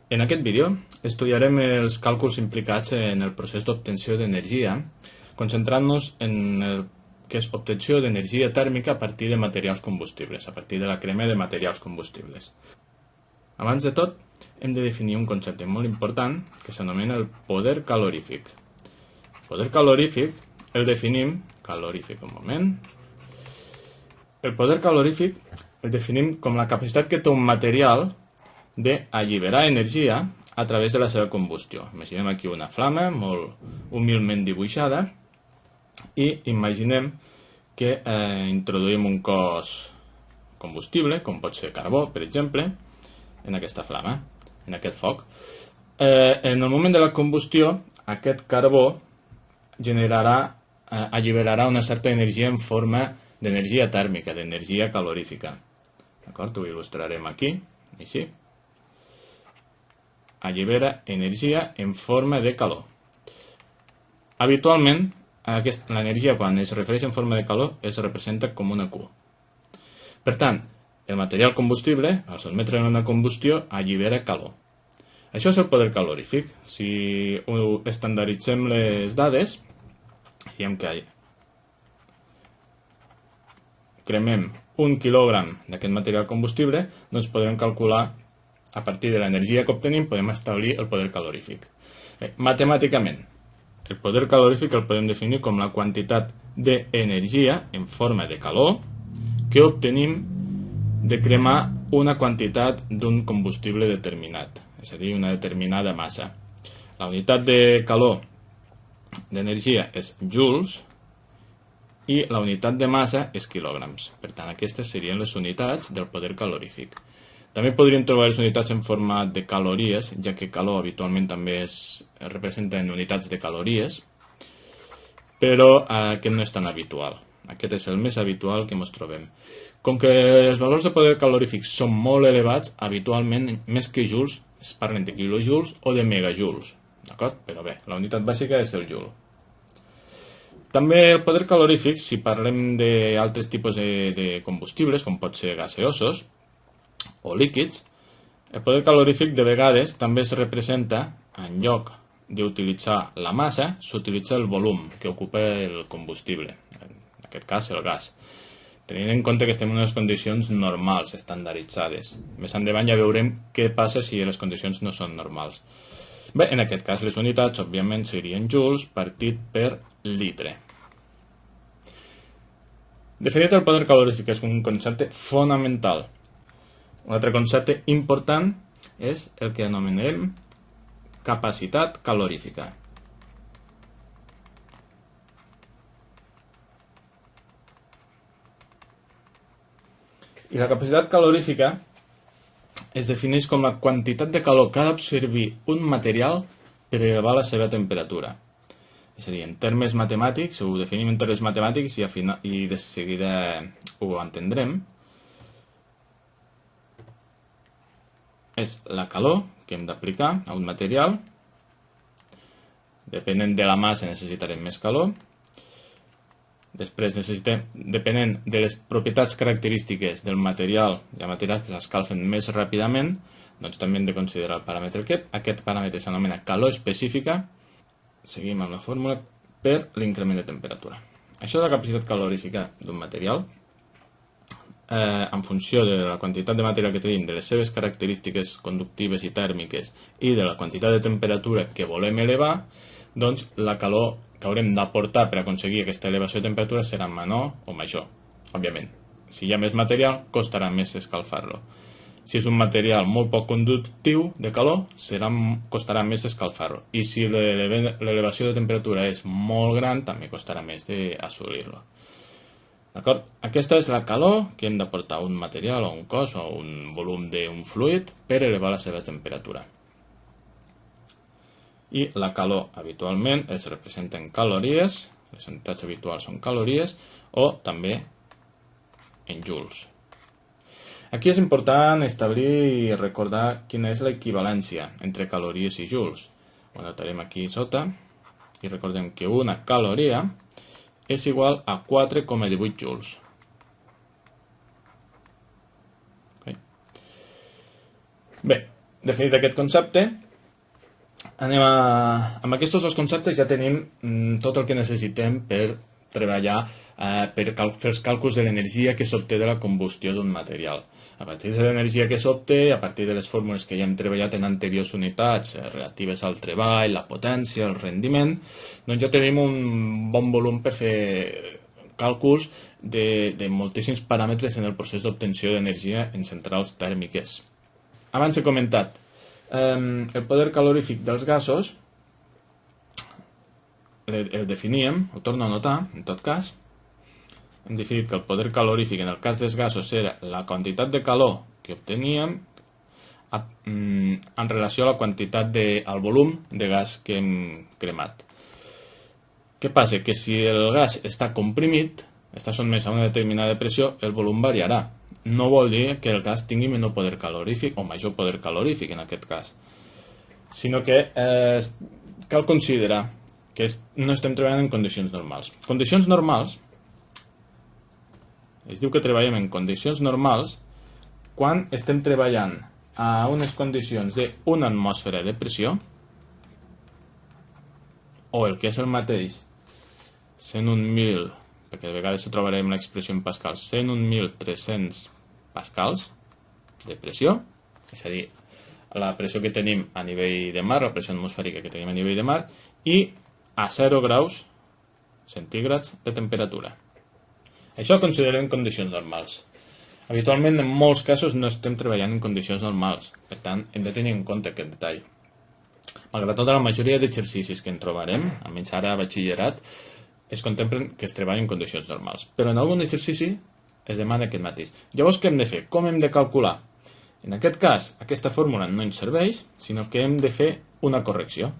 En aquest vídeo estudiarem els càlculs implicats en el procés d'obtenció d'energia, concentrant-nos en el que és obtenció d'energia tèrmica a partir de materials combustibles, a partir de la crema de materials combustibles. Abans de tot, hem de definir un concepte molt important que s'anomena el poder calorífic. El poder calorífic el definim, el poder calorífic el definim com la capacitat que té un material d'alliberar energia a través de la seva combustió. Imaginem aquí una flama molt humilment dibuixada i imaginem que introduïm un cos combustible, com pot ser carbó, per exemple, en aquesta flama, en aquest foc. En el moment de la combustió, aquest carbó alliberarà una certa energia en forma d'energia tèrmica, d'energia calorífica. D'acord? Ho il·lustrarem aquí, així. Allibera energia en forma de calor. Habitualment, l'energia quan es refereix en forma de calor es representa com una Q. Per tant, el material combustible, al sotmetre a una combustió, allibera calor. Això és el poder calorífic. Si estandarditzem les dades, diem que cremem 1 quilogram d'aquest material combustible, doncs podrem calcular, a partir de l'energia que obtenim, podem establir el poder calorífic. Matemàticament, el poder calorífic el podem definir com la quantitat d'energia en forma de calor que obtenim de cremar una quantitat d'un combustible determinat, és a dir, una determinada massa. La unitat de calor d'energia és joules i la unitat de massa és quilograms. Per tant, aquestes serien les unitats del poder calorífic. També podríem trobar les unitats en format de calories, ja que calor habitualment també es representa en unitats de calories, però aquest no és tan habitual. Aquest és el més habitual que ens trobem. Com que els valors de poder calorífic són molt elevats, habitualment, més que joules, es parlen de quilojoules o de megajoules. D'acord? Però bé, la unitat bàsica és el joule. També el poder calorífic, si parlem d'altres tipus de combustibles, com pot ser gaseosos o líquids, el poder calorífic de vegades també es representa, en lloc d'utilitzar la massa, s'utilitza el volum que ocupa el combustible, en aquest cas el gas, tenint en compte que estem en unes condicions normals, estandarditzades. Més endavant ja veurem què passa si les condicions no són normals. Bé, en aquest cas les unitats, òbviament, serien joules partit per litre. Definit el poder calorífic és un concepte fonamental. Un altre concepte important és el que anomenem capacitat calorífica. I la capacitat calorífica es defineix com la quantitat de calor que ha d'absorbir un material per elevar la seva temperatura. És a dir, en termes matemàtics, ho definim en termes matemàtics i de seguida ho entendrem. És la calor que hem d'aplicar a un material. Depenent de la massa necessitarem més calor. Després depenent de les propietats característiques del material, hi ha materials que s'escalfen més ràpidament, doncs també hem de considerar el paràmetre aquest. Aquest paràmetre s'anomena calor específica. Seguim amb la fórmula per l'increment de temperatura. Això és la capacitat calorífica d'un material. En funció de la quantitat de material que tenim, de les seves característiques conductives i tèrmiques i de la quantitat de temperatura que volem elevar, doncs la calor que haurem d'aportar per aconseguir aquesta elevació de temperatura serà menor o major. Òbviament, si hi ha més material, costarà més escalfar-lo. Si és un material molt poc conductiu de calor, costarà més escalfar-lo. I si l'elevació de temperatura és molt gran, també costarà més d'assolir-lo. D'acord? Aquesta és la calor que hem d'aportar a un material o un cos o un volum d'un fluid per elevar la seva temperatura. I la calor habitualment es representa en calories, les unitats habituals són calories, o també en joules. Aquí és important establir i recordar quina és l'equivalència entre calories i joules. Ho anotarem aquí sota i recordem que una caloria és igual a 4,18 joules. Bé, Definit aquest concepte, amb aquests dos conceptes ja tenim tot el que necessitem per treballar, per fer els càlculs de l'energia que s'obté de la combustió d'un material. A partir de l'energia que s'obté, a partir de les fórmules que ja hem treballat en anteriors unitats relatives al treball, la potència, el rendiment, doncs ja tenim un bon volum per fer càlculs de moltíssims paràmetres en el procés d'obtenció d'energia en centrals tèrmiques. Abans he comentat el poder calorífic dels gasos, el definíem, ho torno a notar, en tot cas. Hem definit que el poder calorífic en el cas dels gasos era la quantitat de calor que obteníem en relació a la quantitat al volum de gas que hem cremat. Què passa? Que si el gas està comprimit, està sotmès a una determinada pressió, el volum variarà. No vol dir que el gas tingui menor poder calorífic o major poder calorífic en aquest cas, sinó que cal considerar que no estem treballant en condicions normals. Condicions normals, es diu que treballem en condicions normals quan estem treballant a unes condicions d'una atmosfera de pressió, o el que és el mateix, 101.000, perquè de vegades trobarem l'expressió en pascals, 101.300 pascals de pressió, és a dir, la pressió que tenim a nivell de mar, la pressió atmosfèrica que tenim a nivell de mar, i a 0 graus centígrads de temperatura. Això ho considerem condicions normals. Habitualment, en molts casos, no estem treballant en condicions normals. Per tant, hem de tenir en compte aquest detall. Malgrat tota la majoria d'exercicis que en trobarem, almenys ara a batxillerat, es contemplen que es treballa en condicions normals. Però en algun exercici es demana aquest mateix. Llavors, què hem de fer? Com hem de calcular? En aquest cas, aquesta fórmula no ens serveix, sinó que hem de fer una correcció.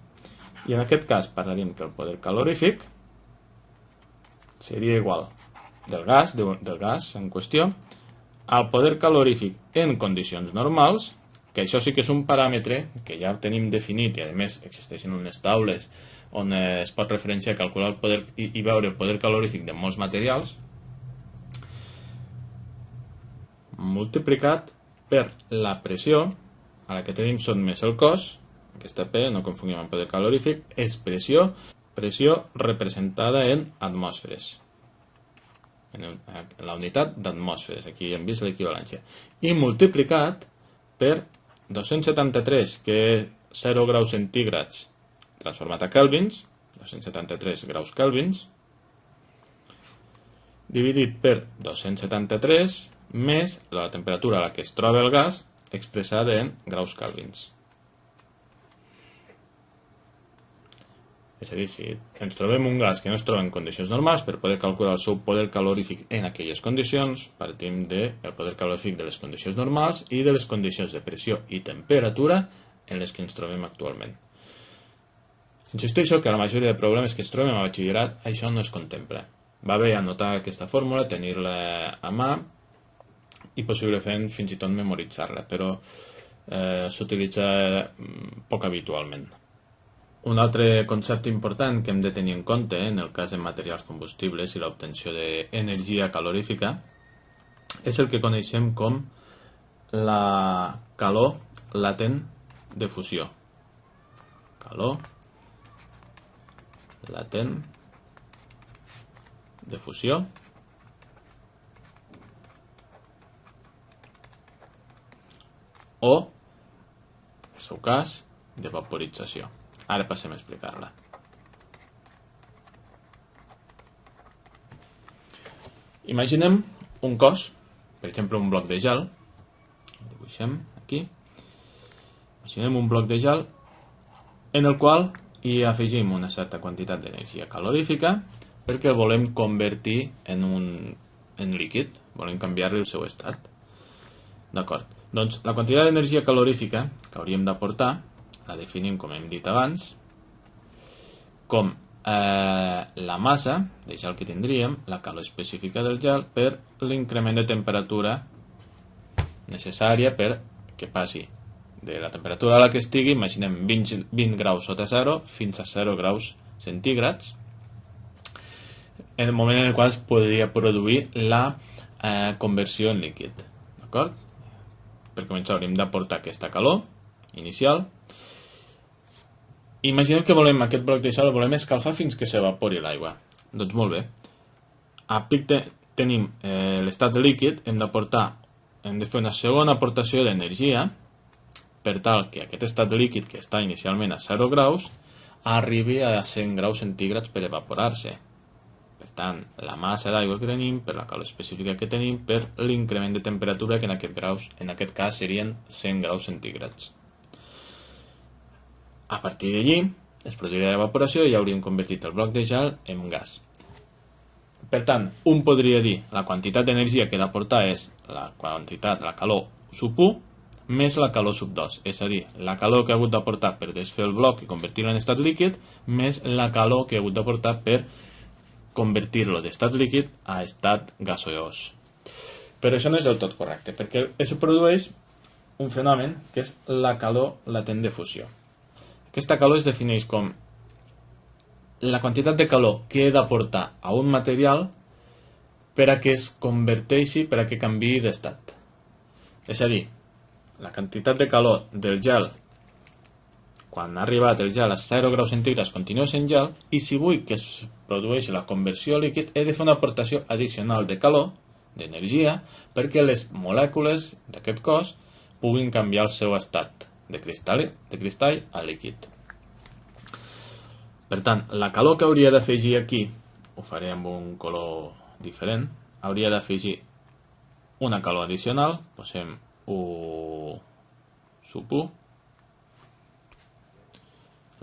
I en aquest cas parlaríem que el poder calorífic seria igual del gas en qüestió al poder calorífic en condicions normals, que això sí que és un paràmetre que ja tenim definit i a més existeixen unes taules on es pot referenciar a calcular el poder i veure el poder calorífic de molts materials, multiplicat per la pressió a la que tenim sotmès el cos. Aquesta P, no confonguem amb poder calorífic, és pressió representada en atmosferes, en la unitat d'atmosferes, aquí hem vist l'equivalència, i multiplicat per 273, que és 0 graus centígrads transformat a kelvins, 273 graus kelvins, dividit per 273 més la temperatura a la que es troba el gas expressada en graus kelvins. És a dir, si ens trobem un gas que no es troba en condicions normals, per poder calcular el seu poder calorífic en aquelles condicions, partim del poder calorífic de les condicions normals i de les condicions de pressió i temperatura en les que ens trobem actualment. Insisteixo que a la majoria de problemes que ens trobem a batxillerat això no es contempla. Va bé anotar aquesta fórmula, tenir-la a mà i possiblement fins i tot memoritzar-la, però s'utilitza poc habitualment. Un altre concepte important que hem de tenir en compte en el cas de materials combustibles i l'obtenció d'energia calorífica és el que coneixem com la calor latent de fusió. Calor latent de fusió o, en el seu cas, de vaporització. Ara passem a explicar-la. Imaginem un cos, per exemple un bloc de gel, el dibuixem aquí. Imaginem un bloc de gel en el qual hi afegim una certa quantitat d'energia calorífica perquè el volem convertir en líquid, volem canviar-li el seu estat. D'acord. Doncs la quantitat d'energia calorífica que hauríem d'aportar la definim, com hem dit abans, com la massa de gel que tindríem, la calor específica del gel, per l'increment de temperatura necessària per que passi de la temperatura a la que estigui, imaginem 20 graus sota 0 fins a 0 graus centígrads, en el moment en el qual es podria produir la conversió en líquid. D'acord? Per començar hauríem d'aportar aquesta calor inicial. Imaginem que volem aquest bloc de gel, el volem escalfar fins que s'evapori l'aigua. Doncs molt bé. A pic tenim l'estat líquid, hem de fer una segona aportació d'energia per tal que aquest estat líquid, que està inicialment a 0 graus, arribi a 100 graus centígrads per evaporar-se. Per tant, la massa d'aigua que tenim, per la calor específica que tenim, per l'increment de temperatura, que en aquest cas serien 100 graus centígrads. A partir d'allí, es produiria l'evaporació i ja hauríem convertit el bloc de gel en gas. Per tant, un podria dir la quantitat d'energia que he d'aportar és la calor sub 1 més la calor sub 2, és a dir, la calor que he hagut d'aportar per desfer el bloc i convertir-lo en estat líquid més la calor que he hagut d'aportar per convertir-lo d'estat líquid a estat gaseós. Però això no és del tot correcte, perquè es produeix un fenomen que és la calor latent de fusió. Aquesta calor es defineix com la quantitat de calor que he d'aportar a un material per a que es converteixi, per a que canviï d'estat. És a dir, la quantitat de calor del gel quan ha arribat el gel a 0 graus centígrads continua sent gel, i si vull que es produeixi la conversió a líquid he de fer una aportació addicional de calor, d'energia, perquè les molècules d'aquest cos puguin canviar el seu estat de cristall a líquid. Per tant, la calor que hauria d'afegir aquí, ho faré amb un color diferent, hauria d'afegir una calor addicional, posem U sub 1.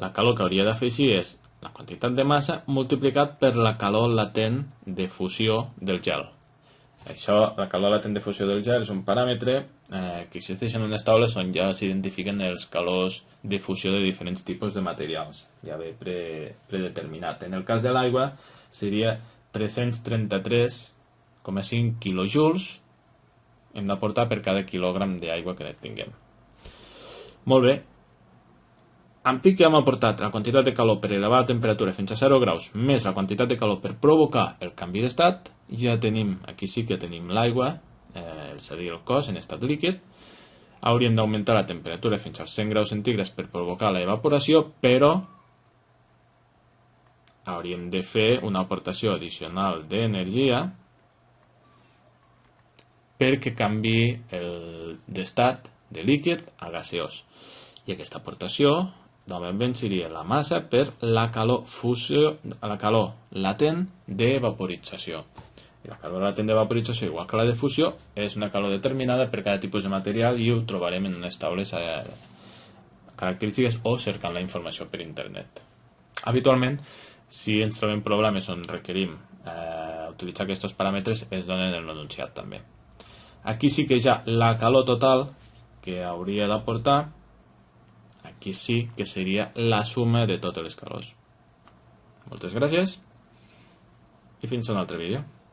La calor que hauria d'afegir és la quantitat de massa multiplicat per la calor latent de fusió del gel. Això, la calor latent de fusió del gel, és un paràmetre que existeix en unes taules on ja s'identifiquen els calors de fusió de diferents tipus de materials, ja ve predeterminat. En el cas de l'aigua seria 333,5 quilojoules hem d'aportar per cada quilogram d'aigua que tinguem. Molt bé. En pic que hem aportat la quantitat de calor per elevar la temperatura fins a 0 graus més la quantitat de calor per provocar el canvi d'estat, ja tenim, aquí sí que tenim l'aigua, és a dir, el cos en estat líquid. Hauríem d'augmentar la temperatura fins als 100 graus centígrads per provocar l'evaporació, però hauríem de fer una aportació addicional d'energia perquè canviï d'estat de líquid a gaseós. I aquesta aportació novament seria la massa per la calor latent d'evaporització. I la calor latent d'evaporització, igual que la de fusió, és una calor determinada per cada tipus de material i ho trobarem en unes taules característiques o cercant la informació per internet. Habitualment, si ens trobem problemes on requerim utilitzar aquests paràmetres, es donen en l'enunciat també. Aquí sí que ja la calor total que hauria d'aportar, aquí sí que seria la suma de totes les calors. Moltes gràcies i fins a un altre vídeo.